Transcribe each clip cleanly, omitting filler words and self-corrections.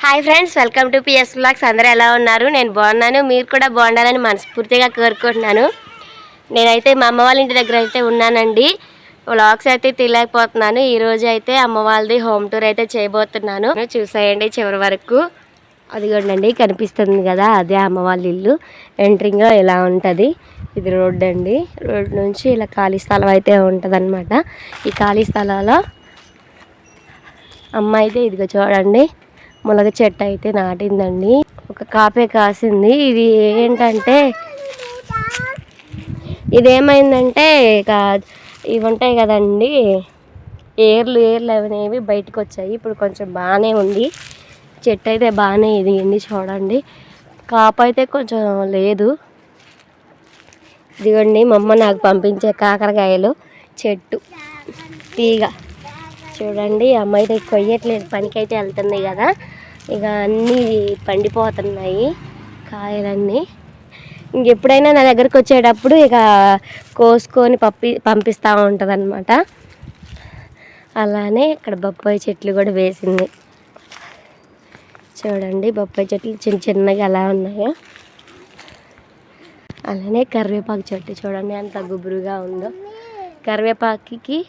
Hi friends, welcome to PS vlogs. అందరూ ఎలా ఉన్నారు? నేను బాగున్నాను. మీరు కూడా బాగుండాలని మనస్ఫూర్తిగా కోరుకుంటున్నాను. నేనైతే మా అమ్మ వాళ్ళ ఇంటి దగ్గర అయితే ఉన్నానండి. వ్లాగ్స్ అయితే తీయలేకపోతున్నాను. ఈరోజు అయితే అమ్మ వాళ్ళది హోమ్ టూర్ అయితే చేయబోతున్నాను. చూసేయండి చివరి వరకు. అదిగోండి కనిపిస్తుంది కదా, అదే అమ్మ వాళ్ళ ఇల్లు. ఎంట్రింగ్ ఇలా ఉంటుంది. ఇది రోడ్డు అండి. రోడ్డు నుంచి ఇలా ఖాళీ స్థలం అయితే ఉంటుంది అనమాట. ఈ ఖాళీ స్థలాల్లో అమ్మ అయితే ఇదిగో చూడండి మునగ చెట్టు అయితే నాటిందండి. ఒక కాపే కాసింది. ఇది ఏంటంటే ఇదేమైందంటే ఇక ఇవి ఉంటాయి కదండి, ఏర్లు అనేవి బయటకు వచ్చాయి. ఇప్పుడు కొంచెం బాగానే ఉంది. చెట్టు అయితే బాగానే ఎదిగింది చూడండి. కాపు అయితే కొంచెం లేదు. ఇదిగోండి మా అమ్మ నాకు పంపించే కాకరకాయలు చెట్టు తీగ చూడండి. అమ్మ అయితే కొయ్యట్లేదు, పనికైతే వెళ్తుంది కదా. ఇక అన్నీ పండిపోతున్నాయి కాయలన్నీ. ఇంకెప్పుడైనా నా దగ్గరకు వచ్చేటప్పుడు ఇక కోసుకొని పంపిస్తూ ఉంటుంది అనమాట. అలానే ఇక్కడ బొప్పాయి చెట్లు కూడా వేసింది చూడండి. బొప్పాయి చెట్లు చిన్న చిన్నగా ఎలా ఉన్నాయో. అలానే కరివేపాకు చెట్టు చూడండి ఎంత గుబురుగా ఉందో. కరివేపాకుకి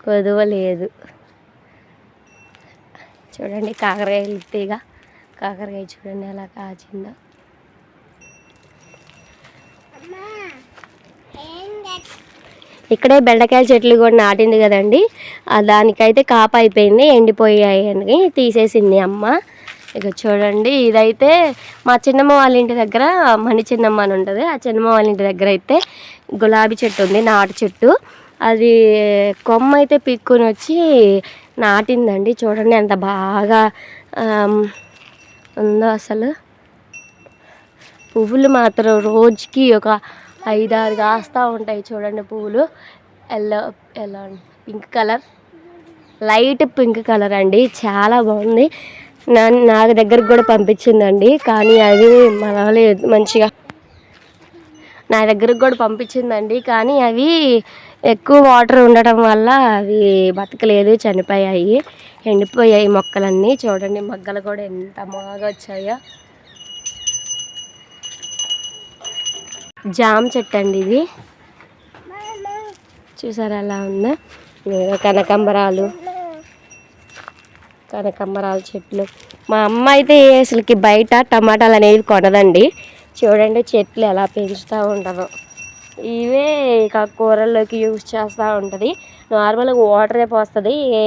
కొదువ లేదు చూడండి. కాకరకాయలు తీగ కాకరకాయ చూడండి ఎలా కాచిందో. ఇక్కడే బెండకాయల చెట్లు కూడా నాటింది కదండి. దానికైతే కాపు అయిపోయింది, ఎండిపోయాయి అని తీసేసింది అమ్మ. ఇక చూడండి ఇదైతే మా చిన్నమ్మ వాళ్ళ ఇంటి దగ్గర మణి చిన్నమ్మ అని ఉంటుంది. ఆ చిన్నమ్మ వాళ్ళ ఇంటి దగ్గర అయితే గులాబీ చెట్టు ఉంది, నాటు చెట్టు. అది కొమ్మ అయితే పిక్కుని వచ్చి నాటిందండి. చూడండి ఎంత బాగా ఉందో అసలు. పువ్వులు మాత్రం రోజుకి ఒక 5-6 కాస్తూ ఉంటాయి చూడండి పువ్వులు. Yellow pink colour, light pink colour అండి. చాలా బాగుంది. నా దగ్గరకు కూడా పంపించిందండి, కానీ అది మనలేదు మంచిగా. నా దగ్గరకు కూడా పంపించిందండి, కానీ అవి ఎక్కువ వాటర్ ఉండటం వల్ల అవి బతకలేదు, చనిపోయాయి, ఎండిపోయాయి మొక్కలన్నీ. చూడండి మొగ్గలు కూడా ఎంత బాగా వచ్చాయో. జామ చెట్టు అండి ఇది, చూసారా ఎలా ఉందో. కనకాంబరాలు చెట్లు. మా అమ్మ అయితే అసలుకి బయట టమాటాలు అనేవి కొనదండి. చూడండి చెట్లు ఎలా పెంచుతూ ఉంటుందో. ఇవే ఇక కూరల్లోకి యూజ్ చేస్తూ ఉంటుంది. నార్మల్గా వాటరే పోస్తుంది, ఏ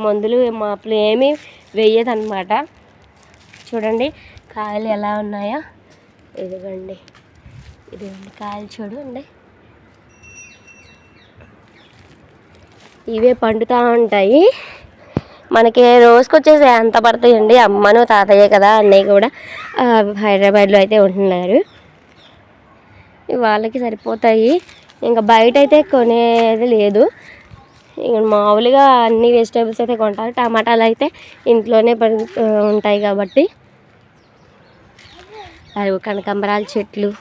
మందులు మాపులు ఏమీ వేయదన్నమాట. చూడండి కాయలు ఎలా ఉన్నాయో. ఇదిగోండి కాయలు చూడండి. ఇవే పండుతూ ఉంటాయి. మనకి రోజుకి వచ్చేసి ఎంత పడతాయండి. అమ్మను తాతయ్య కదా, అన్నయ్య కూడా హైదరాబాద్లో అయితే ఉంటున్నారు. వాళ్ళకి సరిపోతాయి. ఇంకా బయట అయితే కొనేది లేదు. ఇంకా మామూలుగా అన్ని వెజిటేబుల్స్ అయితే కొంటారు. టమాటాలు అయితే ఇంట్లోనే ఉంటాయి కాబట్టి. అది కనకాంబరాల చెట్లు.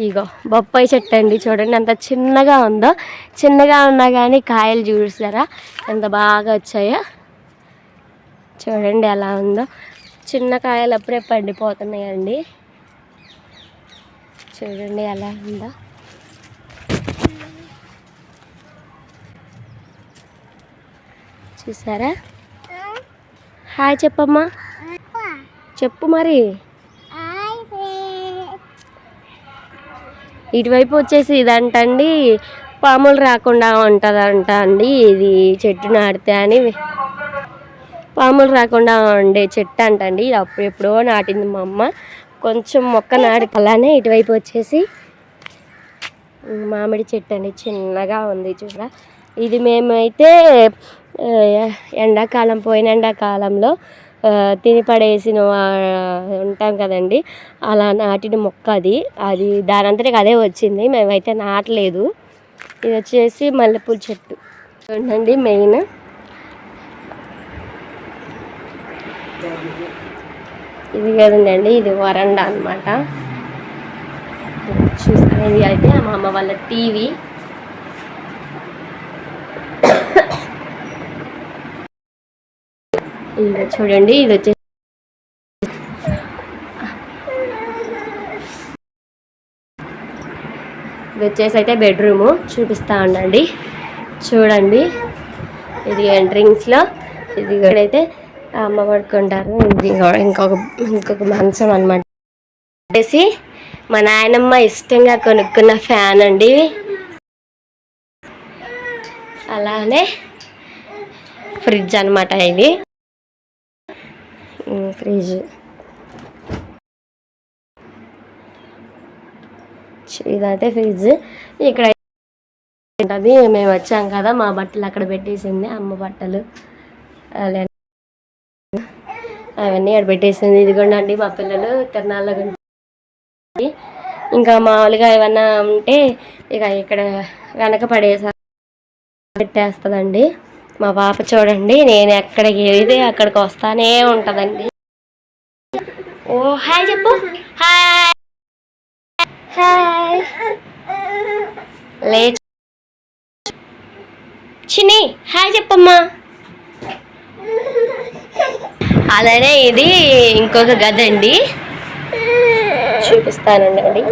ఇగో బొప్పాయి చెట్టు అండి, చూడండి ఎంత చిన్నగా ఉందో. చిన్నగా ఉన్నా కానీ కాయలు చూసారా ఎంత బాగా వచ్చాయో. చూడండి ఎలా ఉందో. చిన్న కాయలు అప్పుడే పండిపోతున్నాయండి. చూడండి ఎలా ఉందో. చూసారా? హాయ్ చెప్పమ్మా, చెప్పు మరి. ఇటువైపు వచ్చేసి ఇదంటండి పాములు రాకుండా ఉంటుందంట అండి. ఇది చెట్టు నాటితే అని పాములు రాకుండా ఉండే చెట్టు అంటండి. ఇది అప్పుడెప్పుడో నాటింది మా అమ్మ. కొంచెం మొక్క నాటి. అలానే ఇటువైపు వచ్చేసి మామిడి చెట్టు అండి, చిన్నగా ఉంది చూడ. ఇది మేమైతే పోయిన ఎండాకాలంలో తిని పడేసిన ఉంటాం కదండి, అలా నాటిన మొక్క అది దానంతటికి అదే వచ్చింది. మేమైతే నాటలేదు. ఇది వచ్చేసి మల్లెపూల చెట్టు చూడండి. మెయిన్ ఇది కదండి, ఇది వరండా అనమాట. చూసాను. ఇది అయితే మా అమ్మ వాళ్ళ టీవీ. ఇది చూడండి, ఇది వచ్చేసి ఇది వచ్చేసి అయితే బెడ్రూము చూపిస్తా ఉండండి. చూడండి, ఇది ఎంట్రింగ్స్లో, ఇది ఇక్కడైతే అమ్మ పడుకుంటారు. ఇది ఇంకొక మంచం అనమాట. వచ్చేసి మా నాయనమ్మ ఇష్టంగా కొనుక్కున్న ఫ్యాన్ అండి. అలానే ఫ్రిడ్జ్ అనమాట. ఇది ఫ్రిడ్జ్ ఇదైతే ఫ్రిడ్జ్. ఇక్కడ ఉంటుంది. మేము వచ్చాం కదా, మా బట్టలు అక్కడ పెట్టేసింది అమ్మ బట్టలు అవన్నీ అక్కడ పెట్టేసింది. ఇదిగోండి మా పిల్లలు తిరణాల్లో ఇంకా మామూలుగా ఏమన్నా ఉంటే ఇక ఇక్కడ వెనక పెట్టేస్తుందండి. మా పాప చూడండి, నేను ఎక్కడికి వెళ్తే అక్కడికి వస్తానే ఉంటుందండి. ఓ హాయ్ చెప్పు, హాయ్ హాయ్ లే చిన్ని, హాయ్ చెప్పమ్మా. అలానే ఇది ఇంకొక గది అండి, చూపిస్తానండి.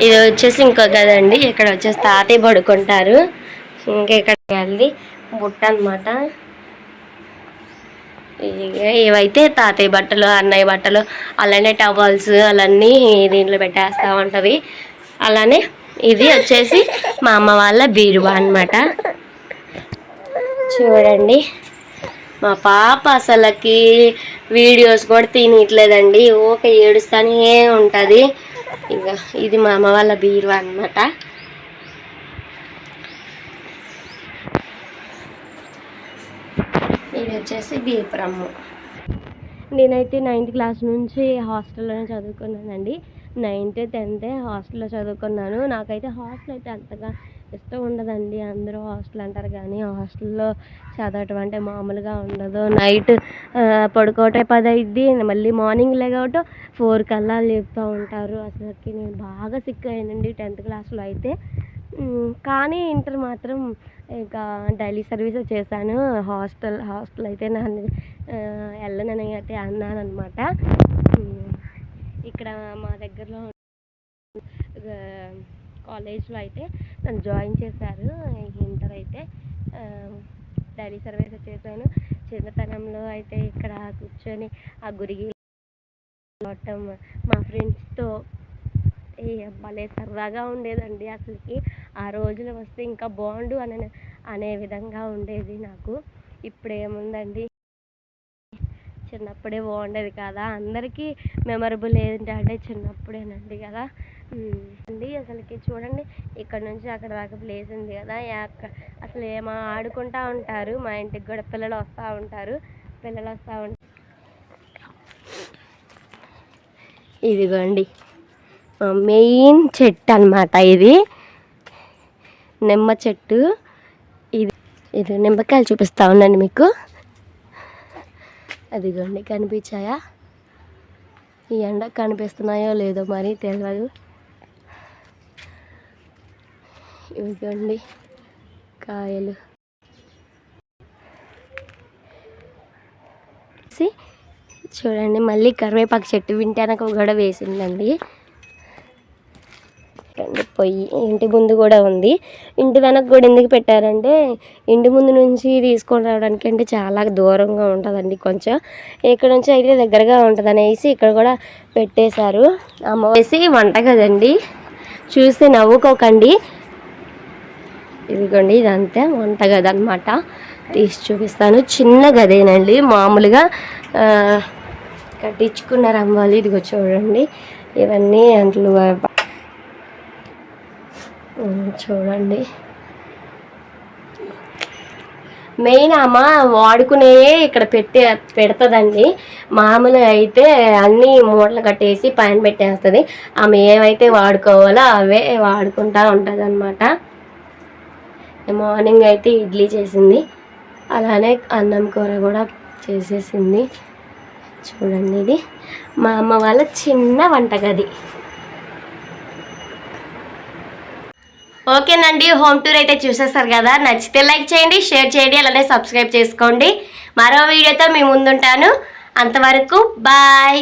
ఇది వచ్చేసి ఇంకో గది అండి. ఇక్కడ వచ్చేసి తాతయ్య పడుకుంటారు. ఇంకా ఇక్కడ వెళ్ళి బుట్ట అనమాట. ఇవైతే తాతయ్య బట్టలు, అన్నయ్య బట్టలు, అలానే టవల్స్ అలాన్నీ దీంట్లో పెట్టేస్తూ ఉంటుంది. అలానే ఇది వచ్చేసి మా అమ్మ వాళ్ళ బీరువా అనమాట. చూడండి, మా పాప అసలుకి వీడియోస్ కూడా తినట్లేదండి, ఓకే ఏడుస్తూనే ఉంటుంది. ఇంకా ఇది మా అమ్మ వాళ్ళ బీరువా అనమాట. ఇది వచ్చేసి బీపురమ్ము. నేనైతే 9th క్లాస్ నుంచి హాస్టల్లోనే చదువుకున్నానండి. 9th 10th హాస్టల్లో చదువుకున్నాను. నాకైతే హాస్టల్ అయితే అంతగా ఇష్టం ఉండదండి. అందరూ హాస్టల్ అంటారు కానీ హాస్టల్లో చదవటం అంటే మామూలుగా ఉండదు. నైట్ పడుకోవటం 10 అయ్యిద్ది, మళ్ళీ మార్నింగ్ లేకపోవటం 4 కల్లా లేపుతూ ఉంటారు. అసలుకి నేను బాగా సిక్ అయ్యానండి 10th క్లాస్లో అయితే. కానీ ఇంటర్ మాత్రం ఇంకా డైలీ సర్వీస్ చేశాను. హాస్టల్ అయితే నన్ను వెళ్ళనని అయితే అన్నాను అనమాట. ఇక్కడ మా దగ్గరలో కాలేజ్లో అయితే నన్ను జాయిన్ చేశారు. ఇంటర్ అయితే డైలీ సర్వీస్ చేశాను. చిన్నతనంలో అయితే ఇక్కడ కూర్చొని ఆ గురిగి మా ఫ్రెండ్స్తో భలే సరదాగా ఉండేదండి. అసలుకి ఆ రోజులు వస్తే ఇంకా బాగుండు అనే విధంగా ఉండేది నాకు. ఇప్పుడు ఏముందండి, చిన్నప్పుడే బాగుండేది కదా. అందరికీ మెమరబుల్ ఏంటంటే చిన్నప్పుడేనండి కదా అండి. అసలుకి చూడండి, ఇక్కడ నుంచి అక్కడ దాకా ప్లేస్ ఉంది కదా, అసలు ఏమో ఆడుకుంటూ ఉంటారు. మా ఇంటికి కూడా పిల్లలు వస్తూ ఉంటారు. ఇదిగోండి మెయిన్ చెట్టు అనమాట. ఇది నిమ్మ చెట్టు. ఇది నిమ్మకాయలు చూపిస్తా ఉన్నాను మీకు. అదిగోండి, కనిపించాయా? ఈ ఎండ కనిపిస్తున్నాయో లేదో మరి తెలియదు. ఇదిగోండి కాయలు. చూడండి, మళ్ళీ కరివేపాకు చెట్టు వింటానక కూడా వేసిందండి. పొయ్యి ఇంటి ముందు కూడా ఉంది. ఇంటి వెనక కూడా ఎందుకు పెట్టారంటే ఇంటి ముందు నుంచి తీసుకొని రావడానికి అంటే చాలా దూరంగా ఉంటుందండి. కొంచెం ఇక్కడ నుంచి అయితే దగ్గరగా ఉంటుంది అనేసి ఇక్కడ కూడా పెట్టేశారు. అమ్మ వేసి వంట కదండి, చూస్తే నవ్వుకోకండి. ఇదిగోండి, ఇదంతా వంట గది అనమాట. తీసి చూపిస్తాను. చిన్న గదేనండి, మామూలుగా కట్టించుకున్నారు అమ్మ వాళ్ళు. ఇదిగో చూడండి, ఇవన్నీ అంట్లు చూడండి. మెయిన్ అమ్మ వాడుకునే ఇక్కడ పెడుతుందండి. మామూలుగా అయితే అన్నీ మూటలు కట్టేసి పైన పెట్టేస్తుంది. ఆమె ఏమైతే వాడుకోవాలో అవే వాడుకుంటూ ఉంటుంది అనమాట. మార్నింగ్ అయితే ఇడ్లీ చేసింది, అలానే అన్నం కూర కూడా చేసేసింది. చూడండి, ఇది మా అమ్మ వాళ్ళ చిన్న వంటగది. ఓకేనండి, హోమ్ టూర్ అయితే చూసేస్తారు కదా. నచ్చితే లైక్ చేయండి, షేర్ చేయండి, అలానే సబ్స్క్రైబ్ చేసుకోండి. మరో వీడియోతో మీ ముందుంటాను. అంతవరకు బాయ్.